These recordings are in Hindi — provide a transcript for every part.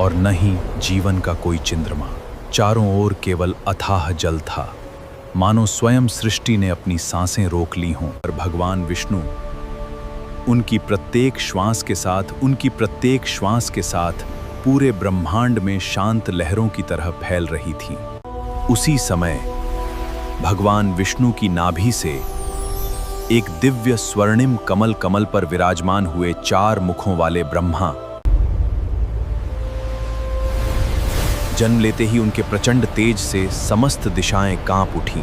और न ही जीवन का कोई चंद्रमा। चारों ओर केवल अथाह जल था, मानो स्वयं सृष्टि ने अपनी सांसें रोक ली हों। और भगवान विष्णु उनकी प्रत्येक श्वास के साथ पूरे ब्रह्मांड में शांत लहरों की तरह फैल रही थी। उसी समय भगवान विष्णु की नाभि से एक दिव्य स्वर्णिम कमल पर विराजमान हुए 4 मुखों वाले ब्रह्मा जन्म लेते ही उनके प्रचंड तेज से समस्त दिशाएं कांप उठीं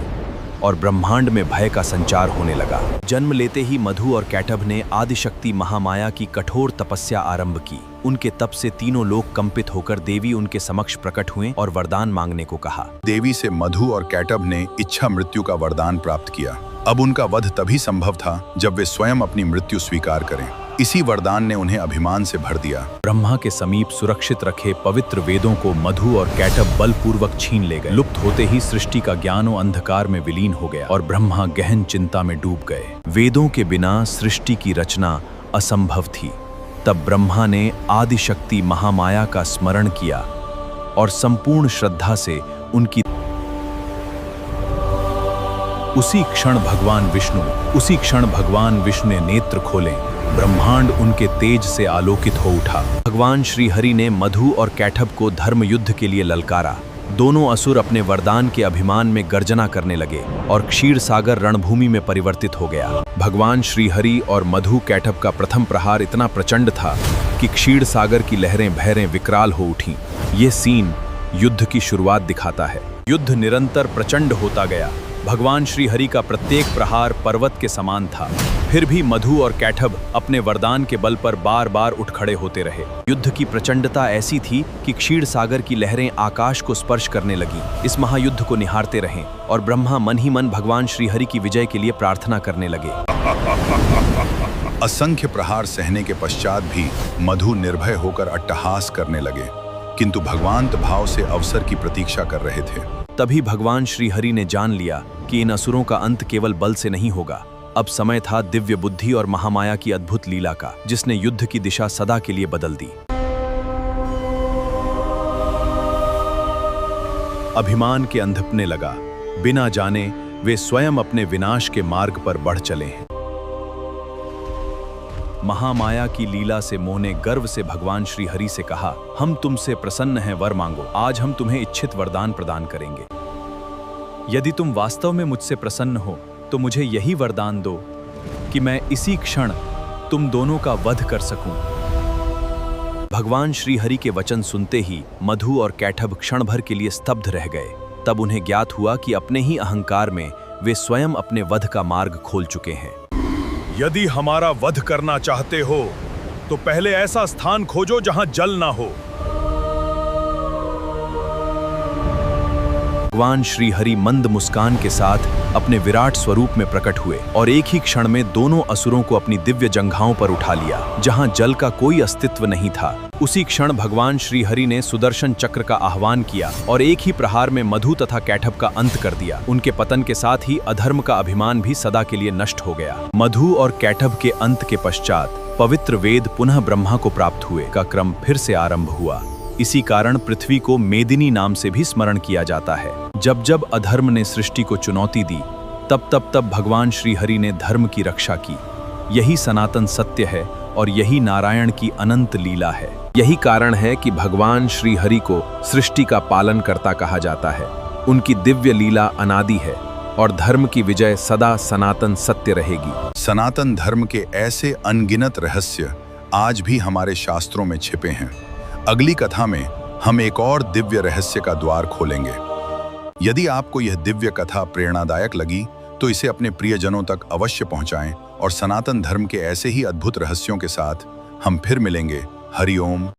और ब्रह्मांड में भय का संचार होने लगा। जन्म लेते ही मधु और कैटभ ने आदिशक्ति महामाया की कठोर तपस्या आरंभ की। उनके तप से तीनों लोग कंपित होकर देवी उनके समक्ष प्रकट हुए और वरदान मांगने को कहा। देवी से मधु और कैटभ ने इच्छा मृत्यु का वरदान प्राप्त किया। अब उनका वध तभी संभव था जब वे स्वयं अपनी मृत्यु स्वीकार करें। इसी वरदान ने उन्हें अभिमान से भर दिया। ब्रह्मा के समीप सुरक्षित रखे पवित्र वेदों को मधु और कैटभ बलपूर्वक छीन ले गए। लुप्त होते ही सृष्टि का ज्ञान अंधकार में विलीन हो गया और ब्रह्मा गहन चिंता में डूब गए। वेदों के बिना सृष्टि की रचना असंभव थी। तब ब्रह्मा ने आदिशक्ति महामाया का स्मरण किया और संपूर्ण श्रद्धा से उनकी उसी क्षण भगवान विष्णु ने नेत्र खोले। ब्रह्मांड उनके तेज से आलोकित हो उठा। भगवान श्री हरि ने मधु और कैटभ को धर्म युद्ध के लिए ललकारा। दोनों असुर अपने वरदान के अभिमान में गर्जना करने लगे और क्षीर सागर रणभूमि में परिवर्तित हो गया। भगवान श्री हरि और मधु कैटभ का प्रथम प्रहार इतना प्रचंड था कि क्षीर सागर की लहरें भैरें विकराल हो उठीं। ये सीन युद्ध की शुरुआत दिखाता है। युद्ध निरंतर प्रचंड होता गया। भगवान श्री हरि का प्रत्येक प्रहार पर्वत के समान था। फिर भी मधु और कैटभ अपने वरदान के बल पर बार बार उठ खड़े होते रहे। युद्ध की प्रचंडता ऐसी थी कि क्षीर सागर की लहरें आकाश को स्पर्श करने लगी। इस महायुद्ध को निहारते रहे और ब्रह्मा मन ही मन भगवान श्री हरि की विजय के लिए प्रार्थना करने लगे। असंख्य प्रहार सहने के पश्चात भी मधु निर्भय होकर अट्टहास करने लगे, किंतु भगवान भाव से अवसर की प्रतीक्षा कर रहे थे। तभी भगवान श्री हरि ने जान लिया कि इन असुरों का अंत केवल बल से नहीं होगा। अब समय था दिव्य बुद्धि और महामाया की अद्भुत लीला का, जिसने युद्ध की दिशा सदा के लिए बदल दी। अभिमान के अंधपने लगा, बिना जाने वे स्वयं अपने विनाश के मार्ग पर बढ़ चले हैं। महामाया की लीला से मोह ने गर्व से भगवान श्री हरि से कहा, हम तुमसे प्रसन्न हैं, वर मांगो। आज हम तुम्हें इच्छित वरदान प्रदान करेंगे। यदि तुम वास्तव में मुझसे प्रसन्न हो तो मुझे यही वरदान दो कि मैं इसी क्षण तुम दोनों का वध कर सकूं। भगवान श्री हरि के वचन सुनते ही मधु और कैटभ क्षण भर के लिए स्तब्ध रह गए। तब उन्हें ज्ञात हुआ कि अपने ही अहंकार में वे स्वयं अपने वध का मार्ग खोल चुके हैं। यदि हमारा वध करना चाहते हो तो पहले ऐसा स्थान खोजो जहां जल ना हो। भगवान श्री हरि मंद मुस्कान के साथ अपने विराट स्वरूप में प्रकट हुए और एक ही क्षण में दोनों असुरों को अपनी दिव्य जंघाओं पर उठा लिया, जहां जल का कोई अस्तित्व नहीं था। उसी क्षण भगवान श्री हरि ने सुदर्शन चक्र का आह्वान किया और एक ही प्रहार में मधु तथा कैटभ का अंत कर दिया। उनके पतन के साथ ही अधर्म का अभिमान भी सदा के लिए नष्ट हो गया। मधु और कैटभ के अंत के पश्चात पवित्र वेद पुनः ब्रह्मा को प्राप्त हुए का क्रम फिर से आरंभ हुआ। इसी कारण पृथ्वी को मेदिनी नाम से भी स्मरण किया जाता है। जब जब अधर्म ने सृष्टि को चुनौती दी, तब भगवान श्री हरि ने धर्म की रक्षा की। यही सनातन सत्य है और यही नारायण की अनंत लीला है। यही कारण है कि भगवान श्री हरि को सृष्टि का पालनकर्ता कहा जाता है। उनकी दिव्य लीला अनादि है और धर्म की विजय सदा सनातन सत्य रहेगी। सनातन धर्म के ऐसे अनगिनत रहस्य आज भी हमारे शास्त्रों में छिपे हैं। अगली कथा में हम एक और दिव्य रहस्य का द्वार खोलेंगे। यदि आपको यह दिव्य कथा प्रेरणादायक लगी तो इसे अपने प्रियजनों तक अवश्य पहुंचाएं और सनातन धर्म के ऐसे ही अद्भुत रहस्यों के साथ हम फिर मिलेंगे। हरि ओम।